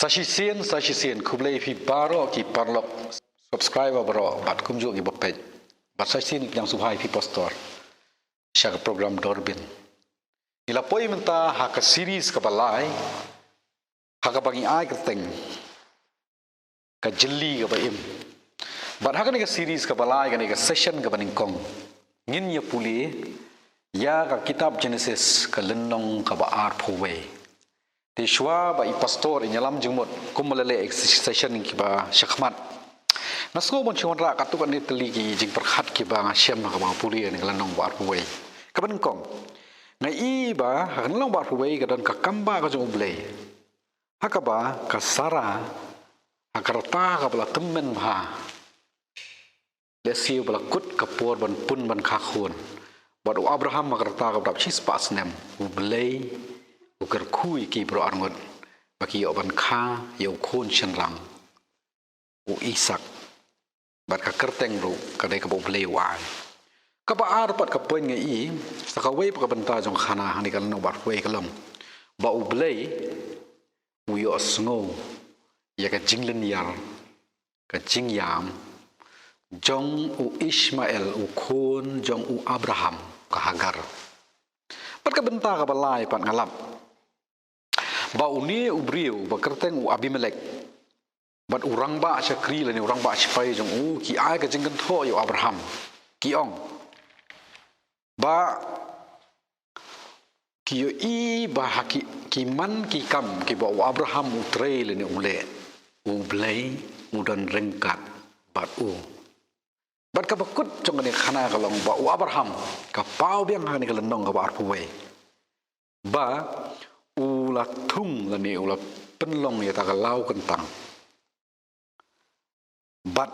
sasisian kublai fi baro ki parlok subscriber baro bat kumju ki bapej bat sasisian yang subhai fi postor syak program dorbin ila poi menta hak series ka balai hak bangi ai kerteng ka jeli ka baim bat hak ni ka series ka balai ka ni ka session ka baningkong ngin ya puli ya ka kitab Genesis ka lenong ka ba ar phowe di shwa ba i pastor inyalam jengmot kumalale session ki ba syakmat nasko bon chonra katukan ni teligi jing perkhat ki ba ngasem ka ba puli ni lenong ba ar phowe ka baningkong ngai ba hanlong ba phowe ka dan ka kamba ka jong ublei hakaba ka sara akarta ka bala temmen ha lesiu bala kut ka por ban pun ban kha khon bad Abraham makarta ka dap chis pas nem ublei uker kui ki bro arngot baki oban kha yo khon chenrang u Isak bad ka kerteng ro ka dai ka ublei wai ka ba ar pat ka poin ngai sakawei pa ka banta jong khana hani kan no bar wei kalom ba ublei u yo sngo ya ka jinglen yar ka jingyam jong u Ismail u khon jong u Abraham ka Hagar pat ka benta ka balai pat ngalap ba uni u briu ba kerteng u Abimelek bat urang ba syakri lani urang ba sipai jong u ki ai ka jinggen tho yo Abraham ki ong ba ki yo i ba haki ki man ki kam ki ba u Abraham u tre lani ule u blai u dan rengkat bat u bat ka bakut jong ni khana ka long ba u Abraham ka pau biang ha ni ka lenong ka ba arpuwe ba u la thung la ni u la penlong ya ta ka lau kentang bat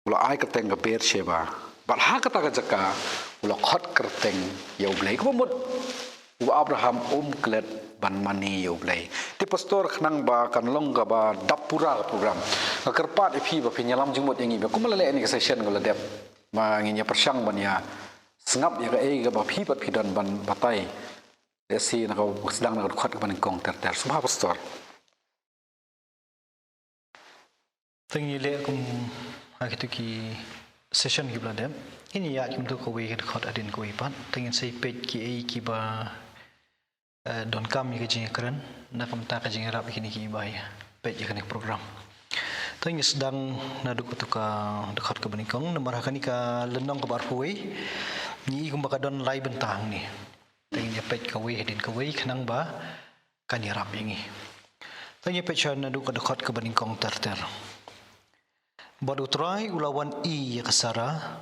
u la ai ka teng ka ber sheba bat ha ka ta ka jaka u la khot kerteng ya blai ka mut u Abraham klet ban mani ya blai ti pastor khnang ba kan long ka ba dapura program ka kerpat ipi ba pinyalam jumot yangi ba kumalale ni ka session ko la dep ma nginya persang ban ya sengap ya ka e ka ba phi pat phidan ban batai desi na ka sedang na khot ka ban kong ter subha pastor tengi le kum akitu ki session ki bladem ini ya kim tu ko we khot adin ko ipan tengin sei page ki e ki ba don kam ki jing kran na kam ta ka jing rap kini ki ba ya page ka ni program tengi sedang na duk tu ka dekat ke banikong nomor ka ni ka lenong ka bar poi ni kum ba ka don lai bentang ni tengi ya page ka we adin ka we khnang ba ka ni rap yangi tengi page na duk ka dekat ke banikong ter badutrai ulawan i yakasara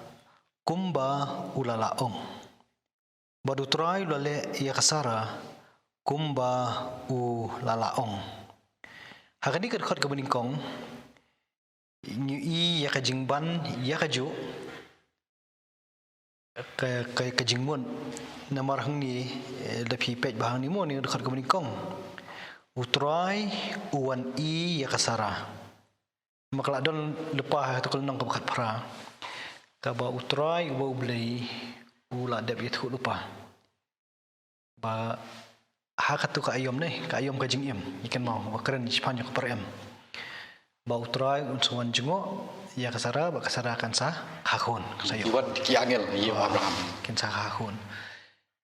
kumba ulalaong badutrai ulale yakasara kumba ulalaong hakani kat khot kabeningkong i yakajingban yakaju ka jingmun namar hangni lepi pej bahang ni mo ni khot kabeningkong utrai uwan i yakasara makala don lepah tu kalau nang kebakat para kaba utrai uba ublei ula deb itu lupa ba hakat tu ka ayom ka jing em ikan mau bakran Spanyol ka per em ba utrai unsuan jengo ya kasara ba kasara kan sa hakun sayo kiwat ki angel yo Abraham kin sa hakun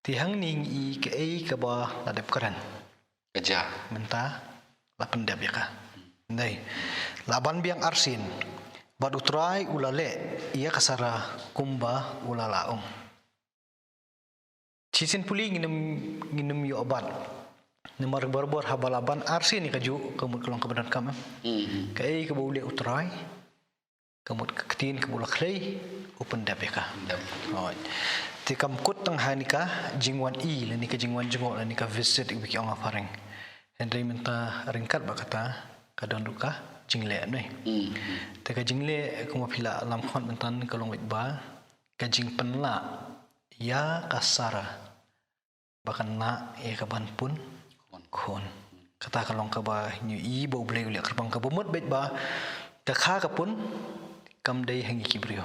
tihang ning i ke ei ka ba ladep keren keja menta la pendep ya ka Nay, laban biang arsin, badutrai ulale, ia kasara kumba ulalaong. Cisin puli nginum yo obat. Nemar barbor habalaban arsin ni kaju kamut kelong kebenan kam. Kai ke bule utrai, kamut ketin ke bula klei, open dapeka. Oh. Ti kam kut tang hanika jingwan i lani ka jingwan jengok lani ka visit ibiki ong afareng. Hendai minta ringkat bakata kadang duka jingle ni. Teka jingle kuma pila alam khon mentan kalong wit ba kajing penla ya kasara bahkan na ya kaban pun khon kata kalong ka ba nyu i bo blei ule kerbang ka bomot bet ba takha ka pun kam dei hangi kibrio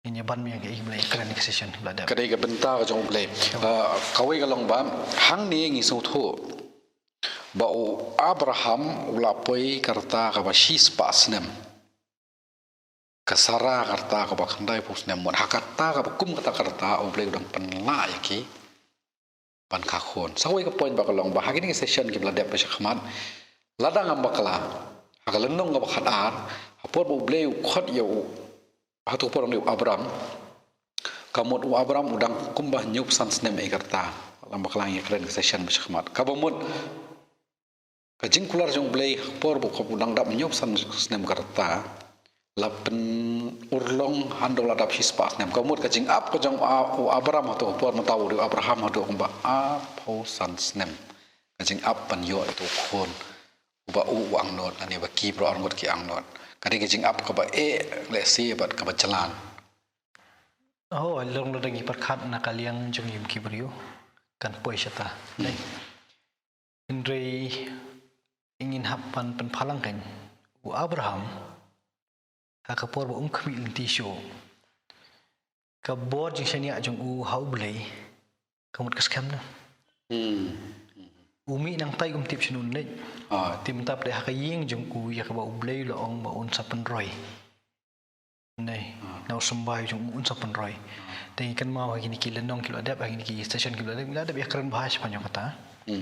ini ban mi ga iblai kran session blada kadai ga benta ka jong blei kawai ka long ba hang ni ngi so tho bau Abraham ulapoi karta ka bashis pasnem kasara karta ka bakandai pusnem mon hakata ka bakum kata karta oble udang penla yaki pan kakhon sawai ka point bakalong bahagi ni session ki bladep pasakmat ladang am bakala hakalenong ka bakadar hapor oble khot yo hatu por ni Abraham kamot Abraham udang kumbah nyup san snem e karta lam bakalang ya keren session pasakmat kabamut kajing kular jong blay por bu kop udang dap nyop san snem karta lapen urlong handol adap hispas nem kamut kajing ap ko jong Abraham to por mataw di Abraham do ba ap ho san snem kajing ap pan yo itu khon ba uang not ani ba ki pro angot ki ang not kadi kajing ap ka ba le si bat ka ba jalan oh long lo dagi perkhat nakaliang jong yim kibrio kan poi syata dai indrei ingin hapan penpalang kan Abraham hakapor ba khmi linti syo ka bor jing shania jong hau blai kamut kaskam na umi nang tai tip sinun le tim tap de hakaying jong ya ka ba blai lo ong ba un sapen roi nei nau sambai jong un sapen roi dai kan mau hagini kilenong kilo adap hagini ki station kilo adap ya keren bahas panjang kata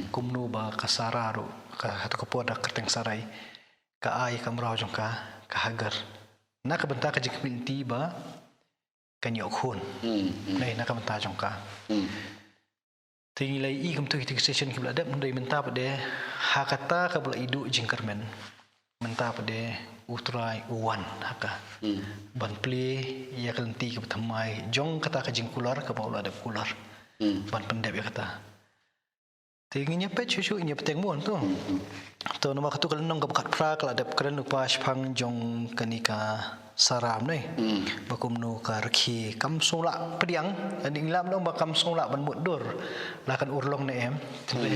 kumnu ba kasara ro ka hatu ka poda kerteng sarai ka ai kamrau jong ka hagar nak benta ka jik pinti ba kanyo khun nei nak benta jong ka tingilai i kum tu ki session ki bladap ndai menta pade hakata ka bla idu jingkermen menta pade utrai uwan haka ban pli ya kalenti ka thamai jong kata ka jingkular ka baula adap kular ban pendep ya kata tinginya pet cucu inya peteng mon tu to nama katu kalenong ka bakat pra kala dap keren lupa shpang jong kanika saram nei bakumnu ka rakhi kam sula pediang ading lam dong bakam sula ban mudur lakan urlong ne em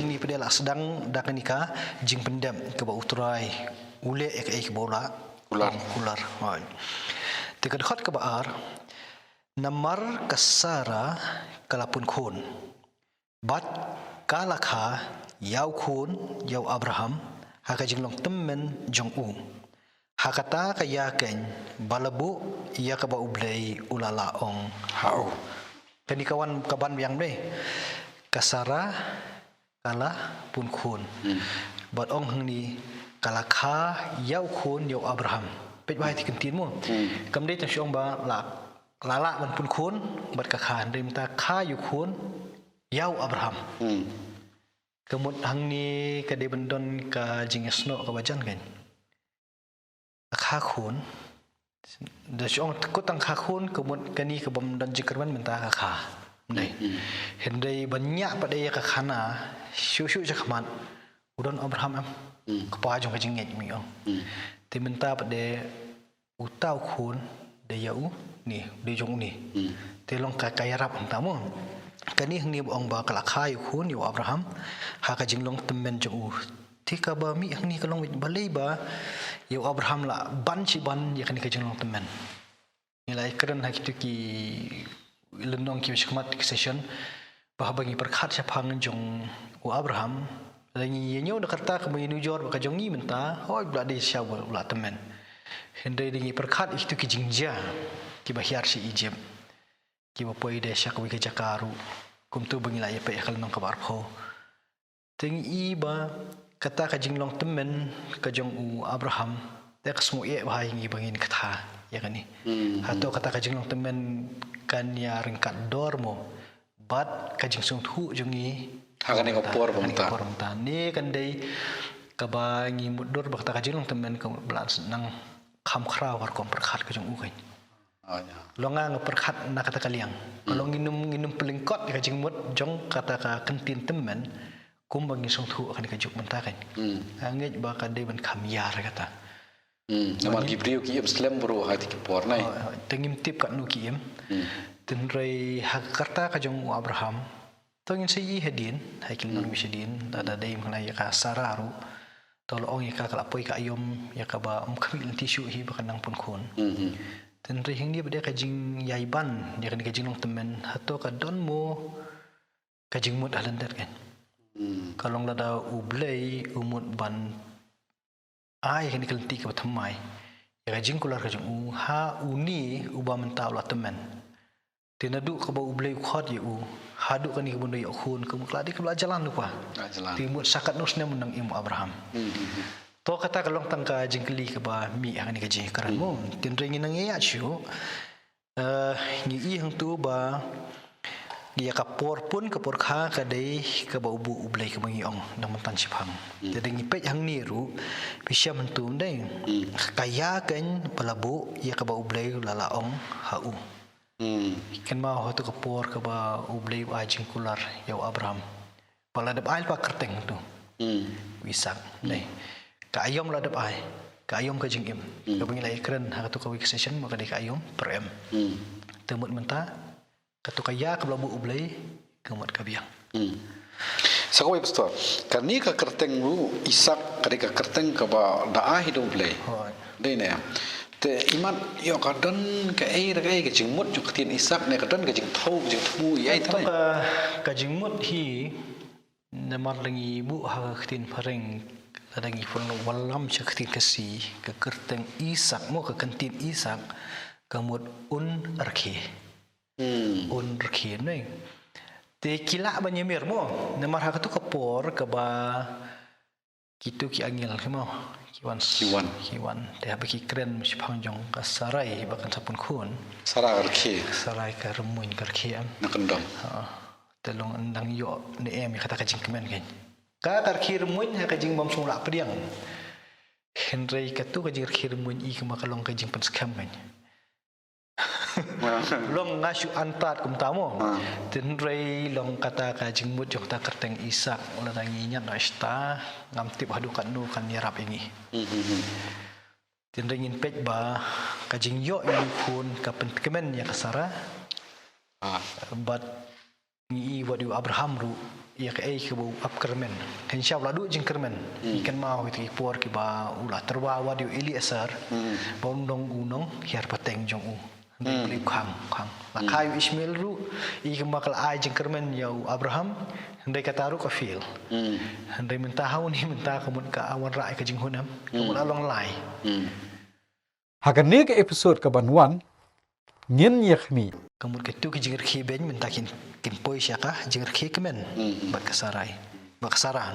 ni pedela sedang dak kanika jing pendam ke ba utrai ule ek ek bola kular hoi tikad khot ka baar namar kasara kalapun khun bat kalakha yau khun yau Abraham haka jinglong temmen jong hakata ka yaken balabu ya ka ba ublay ulala ong hao penikawan kaban yang be kasara kala pun khun bat ong hangni kalakha yau khun yau Abraham pet bai ti kentin mo kam dei ta shong ba lala ban pun khun bat ka khan dei ta kha yu khun yau Abraham kemut hang ni ka de bendon ka jingesno ka bajan kan kha khun da shong ko tang kha khun kemut kani ka bom dan jikerman menta ka kha nei hendai banyak pada ya ka khana shu jakman udon Abraham am ka pa jong ka jinget mi ong ti menta pada utau khun de yau ni de jong ni te long ka kayarap antamo kani hang ni ong ba kala khai khun yu Abraham ha ka jinglong temmen jo tika ba mi hang ni kalong balai ba yu Abraham la ban chi ban ya kani ka jinglong temmen nilai keren ha kitu ki lenong ki shikmat ki session ba bangi perkhat sa phang jong u Abraham langi nyo da karta ka bangi New York ka jong ni menta hoi bla de sha bla temmen hendai dingi perkhat kitu ki jingja ki ba hiar si Egypt ki ba poi de sha ka wi ka jakaru kum tu bangila ya pe khal nong ka bar pho ting i ba kata ka jinglong temmen ka jong u Abraham te ka smu e ba hingi bangin katha ya kani hato kata ka jinglong temmen kan ya rengkat dormo bat ka jing sung thu jongi hakane ka por bangta ni kan dei ka ba ngi mudur ba kata ka jinglong temmen ka blan nang kham khra war kom perkhat ka jong u kan longa ngeperkhat nak kata kaliang kalau nginum pelingkot di kajing mut jong kata ka kentin temen kumbang ni song thu akan kajuk mentakan angit ba ka de ban khamyar kata nama Gibril ki Islam bro hati ki por nai tengim tip kat nu ki tenrei hak kata ka jong Abraham tongin sei hedin haikil non wisedin ada dai mengenai ya ka sararu tolong ya ka kalapoi ka ayom ya ka ba kamil tisu hi ba kanang pun khon dan rihing dia pada kajing yaiban dia kena kajing long temen atau kadon mo kajing mut alandat kan Kalong lada ublay umut ban ai kan kelenti ka thamai. Ya jing kular ka jung ha uni uba mentau la temen. Tinadu ka ba ublay khot ya hadu kan ni ka bunda ya khun ka mukladi ka jalan lupa. Jalan. Timut sakat nusnya menang Imu Abraham. To kata kalong tangka jingkeli ka ba mi ang ni ka jing karan mo. Tinringin nang iya chu. Ni hang tu ba ia kapor pun kapor kha kadai ka ba ubu ublay ka mangiong nang mantan siphang. Jadi ngipet hang niru pisya mentum dai. Kaya kan palabu ia ka ba ublay lalaong hau. Kan mau tu kapor ka ba ublay ajing kular yau Abraham. Pala dap ail pa kerteng tu. Wisak dai. Ka ayom la dap ai. Ka ayom ka jing im. Ka bangilai keren ha tu ka week session maka dai ka ayom per em. Temut menta katu kaya ka blabu ublay kemat ka biang. Sakoi pastor. Kani ka kerteng lu Isak kadi ka kerteng ka ba daa hidup lay. Hoi. Dai ne. Te iman yo kadan ka ka jingmut jo ketin Isak ne kadan ka jing thau jing thu ai To thai. ka jingmut hi namar langi bu ha ketin pareng ladangi pun walam cha ketin kasi ka kerteng Isak mo ka kentin Isak kamut un arkhe. Un arkhe nei. Te kila banyamir mo namar ha tu kapor ka ba kitu ki angil ke mo kiwan te ha ki kren si pangjong ka sarai bakan sapun khun Sara arki sarai ka remuin karkhe am na kendam. telung andang yo ni em kata ka jingkemen kan ka karkhe remuin ha ka jing bam sung la pediang henry ka tu ka jing karkhe remuin I ka makalong ka jing penskam kan long ngasu antat kum tamo tenrei long kata ka jingmut jok ta kerteng Isak ulah dangi nyat asta ngam tip hadu kan nu kan yarap ini tenrengin pej ba ka jing yo ini pun ka penkemen ya kasara but ni wadu Abraham ru ya ka ai ka bu apkermen kan insyaallah du jing kermen ikan mau itu por ki ba ulah terwa wadu Eliezer bondong unong hiar pateng jong Beli khang la kayu Ismail ru I kemakal ai jeng kermen yau Abraham hendai kata ru ka fil hendai mentah ni mentah kemun ka awan rai ka jeng hunam kemun along lai Hagan ke episode ka banwan ngin yakmi. kemun ketu ke jeng khi ben mentah kin poi syaka jeng khi kemen bak kasarai bak kasarah